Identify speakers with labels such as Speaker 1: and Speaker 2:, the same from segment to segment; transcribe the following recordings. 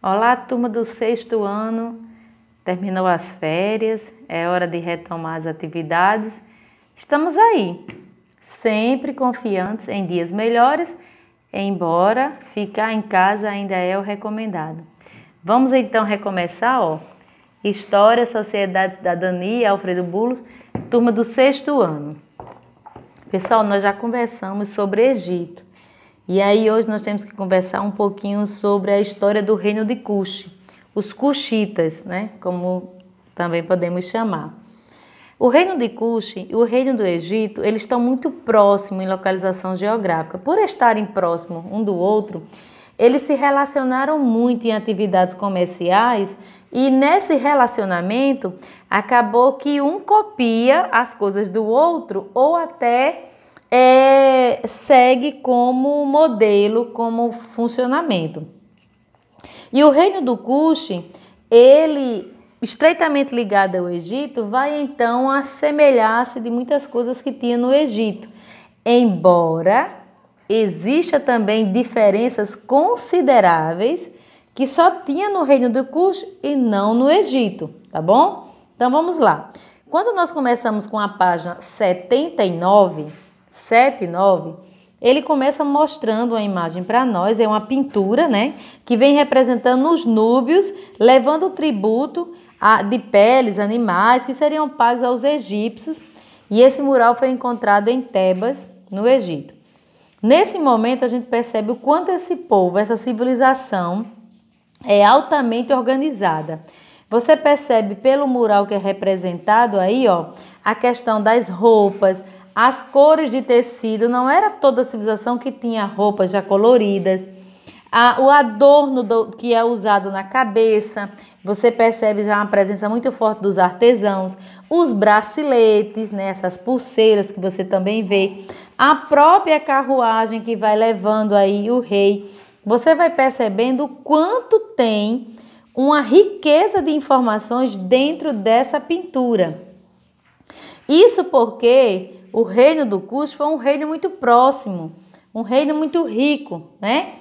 Speaker 1: Olá, turma do sexto ano, terminou as férias, é hora de retomar as atividades. Estamos aí, sempre confiantes em dias melhores, embora ficar em casa ainda é o recomendado. Vamos então recomeçar, História, Sociedade, Cidadania, Alfredo Bulos, turma do sexto ano. Pessoal, nós já conversamos sobre Egito. E aí hoje nós temos que conversar um pouquinho sobre a história do reino de Cush, os Cushitas, né? Como também podemos chamar. O reino de Cush e o reino do Egito, eles estão muito próximos em localização geográfica. Por estarem próximos um do outro, eles se relacionaram muito em atividades comerciais e nesse relacionamento acabou que um copia as coisas do outro ou até segue como modelo, como funcionamento. E o reino do Cush, ele estreitamente ligado ao Egito, vai então assemelhar-se de muitas coisas que tinha no Egito, embora exista também diferenças consideráveis que só tinha no reino do Cush e não no Egito, tá bom? Então vamos lá. Quando nós começamos com a página 79, ele começa mostrando uma imagem para nós, é uma pintura, né, que vem representando os núbios, levando o tributo de peles, animais, que seriam pagos aos egípcios, e esse mural foi encontrado em Tebas, no Egito. Nesse momento a gente percebe o quanto esse povo, essa civilização é altamente organizada. Você percebe pelo mural que é representado aí, a questão das roupas, as cores de tecido, não era toda a civilização que tinha roupas já coloridas. O adorno que é usado na cabeça, você percebe já uma presença muito forte dos artesãos. Os braceletes, né, essas pulseiras que você também vê. A própria carruagem que vai levando aí o rei. Você vai percebendo o quanto tem uma riqueza de informações dentro dessa pintura. Isso porque o reino do Cush foi um reino muito próximo, um reino muito rico, né?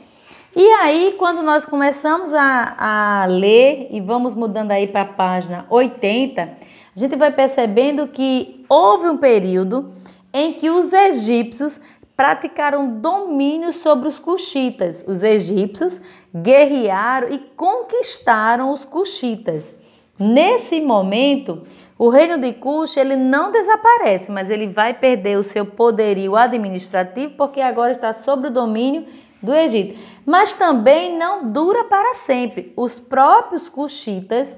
Speaker 1: E aí, quando nós começamos a ler e vamos mudando aí para a página 80, a gente vai percebendo que houve um período em que os egípcios praticaram domínio sobre os Cushitas. Os egípcios guerrearam e conquistaram os Cushitas. Nesse momento, o reino de Cush, ele não desaparece, mas ele vai perder o seu poderio administrativo porque agora está sob o domínio do Egito. Mas também não dura para sempre. Os próprios Cushitas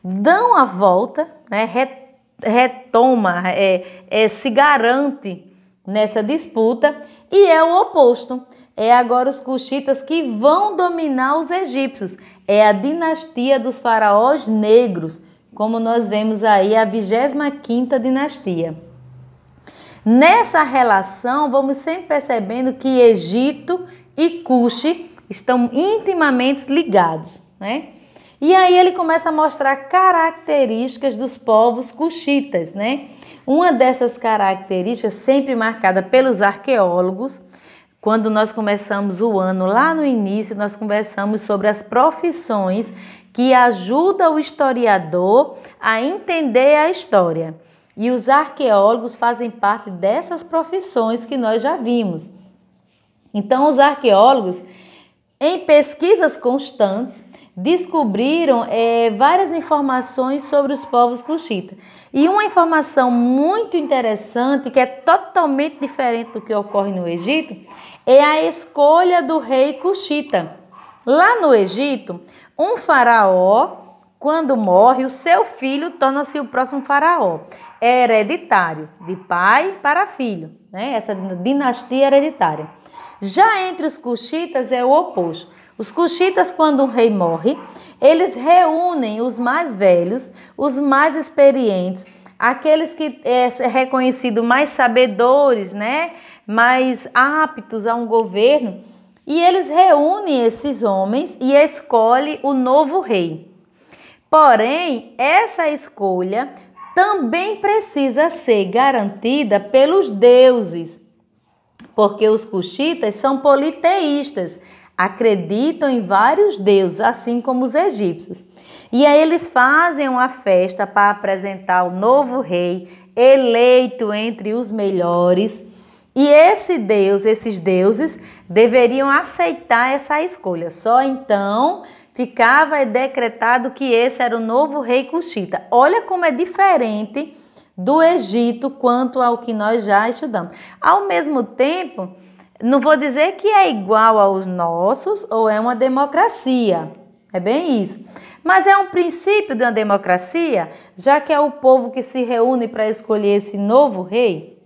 Speaker 1: dão a volta, né, retoma, se garante nessa disputa e é o oposto. É agora os Cushitas que vão dominar os egípcios. É a dinastia dos faraós negros, como nós vemos aí a 25ª dinastia. Nessa relação, vamos sempre percebendo que Egito e Cush estão intimamente ligados, né? E aí ele começa a mostrar características dos povos Cushitas, né? Uma dessas características, sempre marcada pelos arqueólogos, quando nós começamos o ano, lá no início, nós conversamos sobre as profissões que ajudam o historiador a entender a história. E os arqueólogos fazem parte dessas profissões que nós já vimos. Então, os arqueólogos, em pesquisas constantes, descobriram várias informações sobre os povos Cushitas. E uma informação muito interessante, que é totalmente diferente do que ocorre no Egito, é a escolha do rei Cushita. Lá no Egito, um faraó, quando morre, o seu filho torna-se o próximo faraó. É hereditário, de pai para filho, né? Essa dinastia hereditária. Já entre os Cushitas é o oposto. Os Cushitas, quando um rei morre, eles reúnem os mais velhos, os mais experientes, aqueles que é reconhecido mais sabedores, né? Mais aptos a um governo, e eles reúnem esses homens e escolhem o novo rei. Porém, essa escolha também precisa ser garantida pelos deuses, porque os Cushitas são politeístas. acreditam em vários deuses, assim como os egípcios. E aí eles fazem uma festa para apresentar o novo rei, eleito entre os melhores. E esses deuses deveriam aceitar essa escolha. Só então ficava decretado que esse era o novo rei cuxita. Olha como é diferente do Egito quanto ao que nós já estudamos. Ao mesmo tempo, não vou dizer que é igual aos nossos ou é uma democracia. É bem isso. Mas é um princípio de uma democracia, já que é o povo que se reúne para escolher esse novo rei.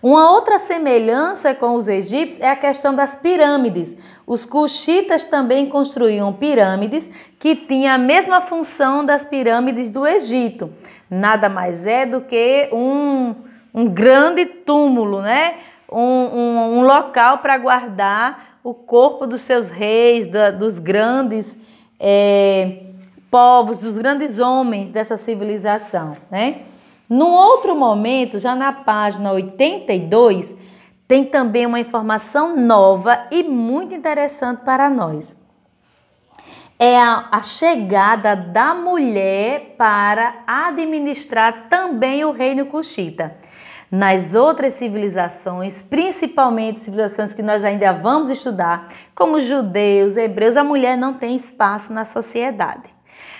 Speaker 1: Uma outra semelhança com os egípcios é a questão das pirâmides. Os cuxitas também construíam pirâmides que tinham a mesma função das pirâmides do Egito. Nada mais é do que um grande túmulo, né? Um local para guardar o corpo dos seus reis, dos grandes povos, dos grandes homens dessa civilização, né? Num outro momento, já na página 82, tem também uma informação nova e muito interessante para nós. É a chegada da mulher para administrar também o reino cuxita. Nas outras civilizações, principalmente civilizações que nós ainda vamos estudar, como judeus, hebreus, a mulher não tem espaço na sociedade.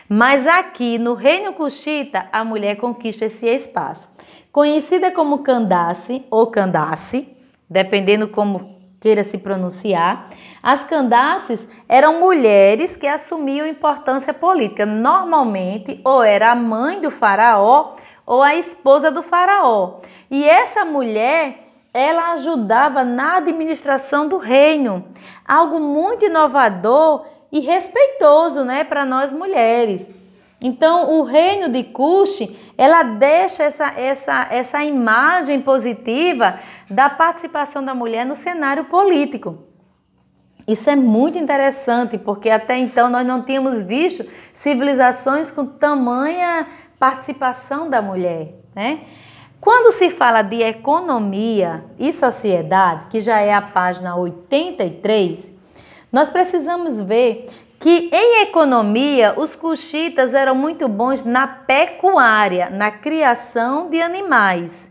Speaker 1: Mas aqui no reino cuxita, a mulher conquista esse espaço. Conhecida como Candace ou Candace, dependendo como queira se pronunciar, as Candaces eram mulheres que assumiam importância política. Normalmente, ou era a mãe do faraó ou a esposa do faraó. E essa mulher, ela ajudava na administração do reino. Algo muito inovador e respeitoso, né, para nós mulheres. Então, o reino de Cuxi, ela deixa essa imagem positiva da participação da mulher no cenário político. Isso é muito interessante, porque até então nós não tínhamos visto civilizações com tamanha participação da mulher, né? Quando se fala de economia e sociedade, que já é a página 83, nós precisamos ver que em economia os cuxitas eram muito bons na pecuária, na criação de animais,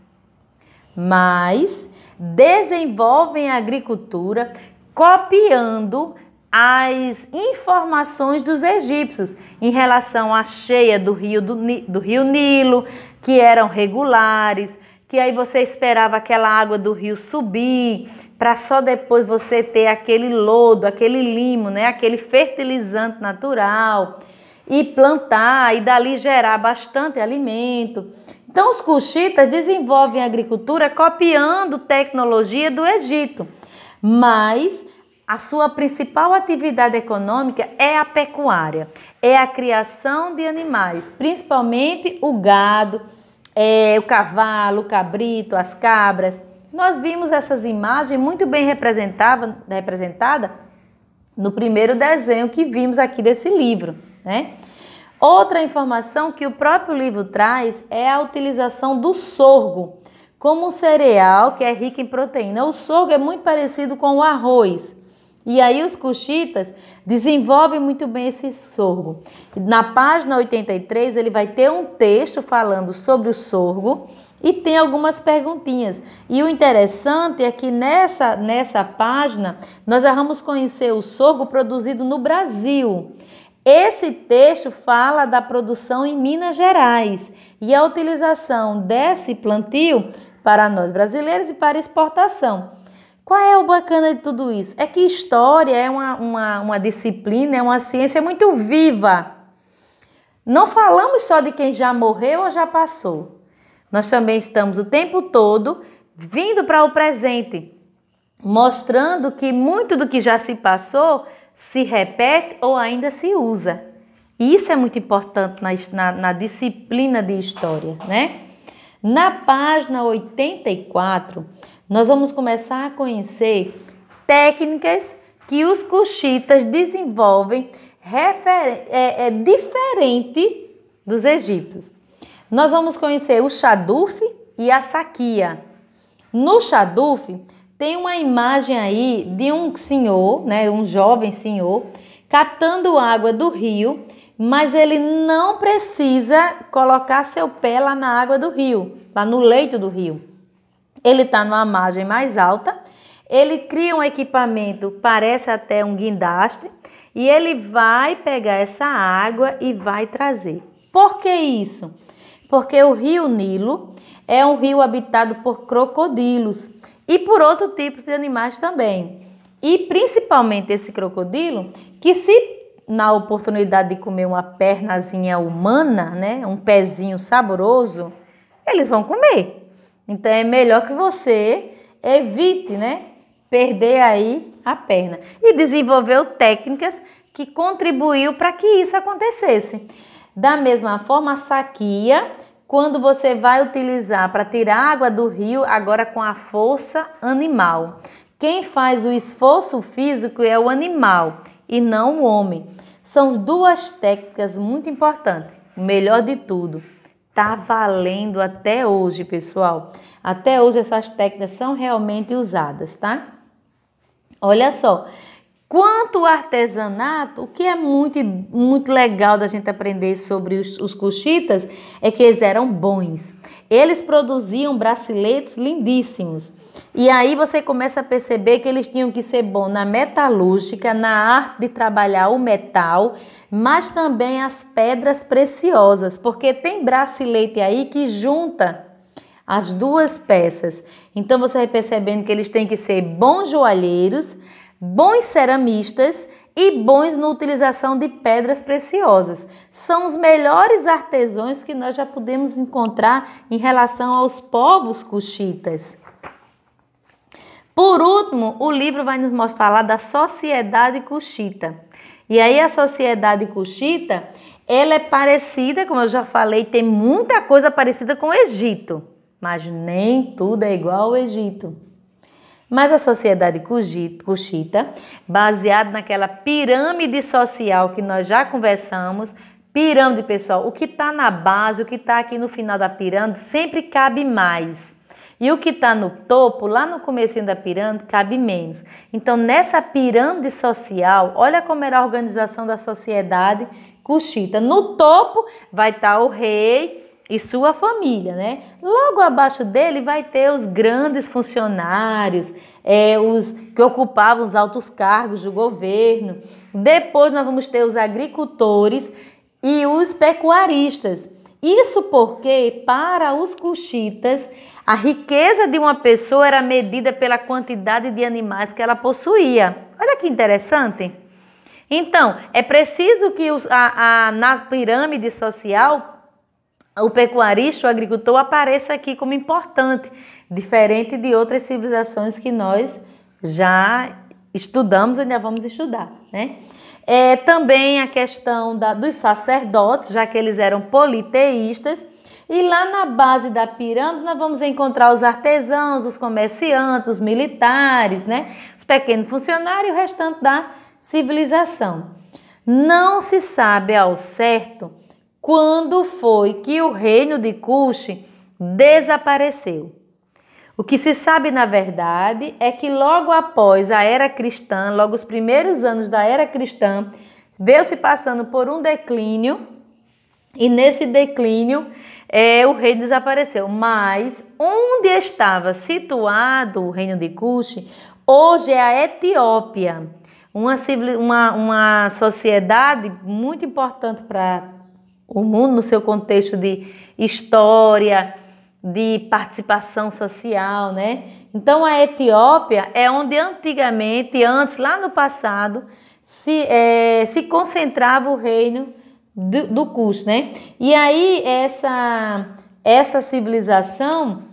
Speaker 1: mas desenvolvem a agricultura copiando as informações dos egípcios em relação à cheia do rio Nilo, que eram regulares, que aí você esperava aquela água do rio subir, para só depois você ter aquele lodo, aquele limo, né? Aquele fertilizante natural, e plantar, e dali gerar bastante alimento. Então os cuxitas desenvolvem a agricultura copiando tecnologia do Egito, mas a sua principal atividade econômica é a pecuária, é a criação de animais, principalmente o gado, o cavalo, o cabrito, as cabras. Nós vimos essas imagens muito bem representada no primeiro desenho que vimos aqui desse livro, né? Outra informação que o próprio livro traz é a utilização do sorgo como um cereal que é rico em proteína. O sorgo é muito parecido com o arroz. E aí os cuxitas desenvolvem muito bem esse sorgo. Na página 83 ele vai ter um texto falando sobre o sorgo e tem algumas perguntinhas. E o interessante é que nessa página nós já vamos conhecer o sorgo produzido no Brasil. Esse texto fala da produção em Minas Gerais e a utilização desse plantio para nós brasileiros e para exportação. Qual é o bacana de tudo isso? É que história é uma disciplina, é uma ciência muito viva. Não falamos só de quem já morreu ou já passou. Nós também estamos o tempo todo vindo para o presente, mostrando que muito do que já se passou se repete ou ainda se usa. E isso é muito importante na disciplina de história, né? Na página 84, nós vamos começar a conhecer técnicas que os cuxitas desenvolvem diferente dos egípcios. Nós vamos conhecer o xadufe e a saquia. No xadufe, tem uma imagem aí de um senhor, né, um jovem senhor, catando água do rio, mas ele não precisa colocar seu pé lá na água do rio, lá no leito do rio. Ele está numa margem mais alta, ele cria um equipamento, parece até um guindaste, e ele vai pegar essa água e vai trazer. Por que isso? Porque o rio Nilo é um rio habitado por crocodilos e por outros tipos de animais também. E principalmente esse crocodilo, que se na oportunidade de comer uma pernazinha humana, né, um pezinho saboroso, eles vão comer. Então é melhor que você evite, né, perder aí a perna. E desenvolveu técnicas que contribuiu para que isso acontecesse. Da mesma forma, a saquia, quando você vai utilizar para tirar água do rio, agora com a força animal. Quem faz o esforço físico é o animal e não o homem. São duas técnicas muito importantes. O melhor de tudo, tá valendo até hoje, pessoal. Até hoje essas técnicas são realmente usadas, tá? Olha só, quanto ao artesanato, o que é muito legal da gente aprender sobre os cuxitas é que eles eram bons. Eles produziam braceletes lindíssimos. E aí você começa a perceber que eles tinham que ser bons na metalúrgica, na arte de trabalhar o metal, mas também as pedras preciosas, porque tem bracelete aí que junta as duas peças. Então você vai percebendo que eles têm que ser bons joalheiros, bons ceramistas e bons na utilização de pedras preciosas. São os melhores artesãos que nós já podemos encontrar em relação aos povos cuxitas. Por último, o livro vai nos falar da sociedade cuxita. E aí a sociedade cuxita, ela é parecida, como eu já falei, tem muita coisa parecida com o Egito, mas nem tudo é igual ao Egito. Mas a sociedade cuxita, baseada naquela pirâmide social que nós já conversamos, pirâmide, pessoal, o que está na base, o que está aqui no final da pirâmide, sempre cabe mais. E o que está no topo, lá no comecinho da pirâmide, cabe menos. Então, nessa pirâmide social, olha como era a organização da sociedade cuxita. No topo vai estar o rei e sua família, né? Logo abaixo dele vai ter os grandes funcionários, os que ocupavam os altos cargos do governo. Depois nós vamos ter os agricultores e os pecuaristas. Isso porque, para os cuxitas, a riqueza de uma pessoa era medida pela quantidade de animais que ela possuía. Olha que interessante. Então, é preciso que na pirâmide social, o pecuarista, o agricultor, apareça aqui como importante, diferente de outras civilizações que nós já estudamos e ainda vamos estudar, né? Também a questão dos sacerdotes, já que eles eram politeístas. E lá na base da pirâmide nós vamos encontrar os artesãos, os comerciantes, os militares, né? Os pequenos funcionários e o restante da civilização. Não se sabe ao certo quando foi que o reino de Kush desapareceu. O que se sabe, na verdade, é que logo após a era cristã, logo os primeiros anos da era cristã, veio se passando por um declínio, e nesse declínio o reino desapareceu. Mas onde estava situado o reino de Kush, hoje é a Etiópia, uma sociedade muito importante para o mundo no seu contexto de história, de participação social, né? Então a Etiópia é onde antes, lá no passado, se concentrava o reino do Kush, né? E aí essa civilização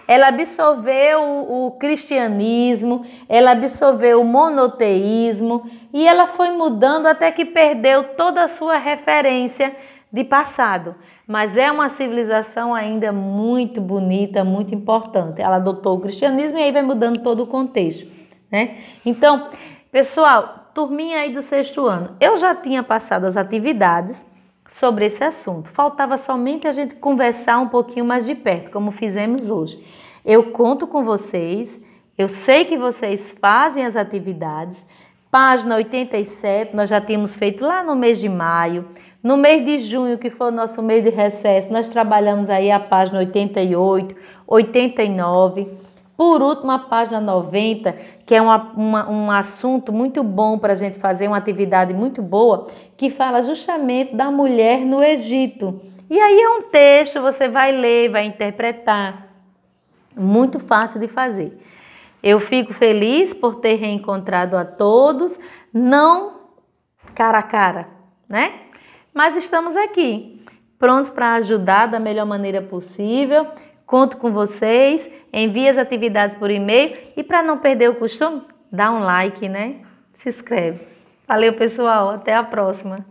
Speaker 1: ela absorveu o cristianismo, ela absorveu o monoteísmo e ela foi mudando até que perdeu toda a sua referência de passado. Mas é uma civilização ainda muito bonita, muito importante. Ela adotou o cristianismo e aí vai mudando todo o contexto, né? Então, pessoal, turminha aí do 6º ano, eu já tinha passado as atividades sobre esse assunto. Faltava somente a gente conversar um pouquinho mais de perto, como fizemos hoje. Eu conto com vocês, eu sei que vocês fazem as atividades. Página 87, nós já tínhamos feito lá no mês de maio. No mês de junho, que foi o nosso mês de recesso, nós trabalhamos aí a página 88, 89. Por último, a página 90, que é um assunto muito bom para a gente fazer, uma atividade muito boa, que fala justamente da mulher no Egito. E aí é um texto, você vai ler, vai interpretar. Muito fácil de fazer. Eu fico feliz por ter reencontrado a todos, não cara a cara, né? Mas estamos aqui, prontos para ajudar da melhor maneira possível. Conto com vocês, envie as atividades por e-mail e para não perder o costume, dá um like, né? Se inscreve. Valeu, pessoal, até a próxima.